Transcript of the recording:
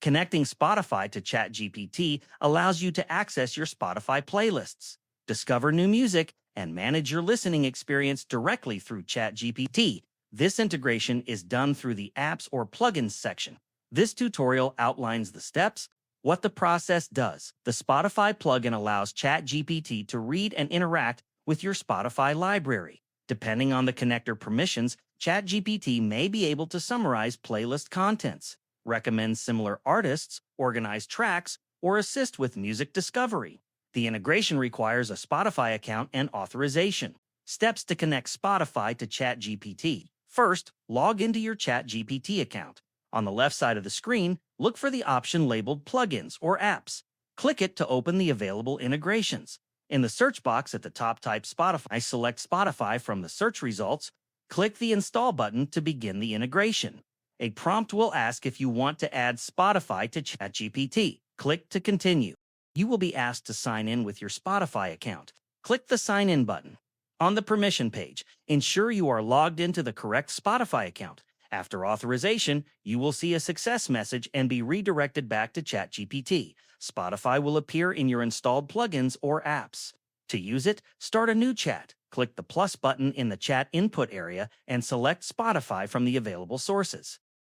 Connecting Spotify to ChatGPT allows you to access your Spotify playlists, discover new music, and manage your listening experience directly through ChatGPT. This integration is done through the Apps or Plugins section. This tutorial outlines the steps, what the process does. The Spotify plugin allows ChatGPT to read and interact with your Spotify library. Depending on the connector permissions, ChatGPT may be able to summarize playlist contents, recommend similar artists, organize tracks, or assist with music discovery. The integration requires a Spotify account and authorization. Steps to connect Spotify to ChatGPT. First, log into your ChatGPT account. On the left side of the screen, look for the option labeled Plugins or Apps. Click it to open the available integrations. In the search box at the top, type Spotify. Select Spotify from the search results. Click the Install button to begin the integration. A prompt will ask if you want to add Spotify to ChatGPT. Click to continue. You will be asked to sign in with your Spotify account. Click the Sign In button. On the permission page, ensure you are logged into the correct Spotify account. After authorization, you will see a success message and be redirected back to ChatGPT. Spotify will appear in your installed plugins or apps. To use it, start a new chat. Click the plus button in the chat input area and select Spotify from the available sources.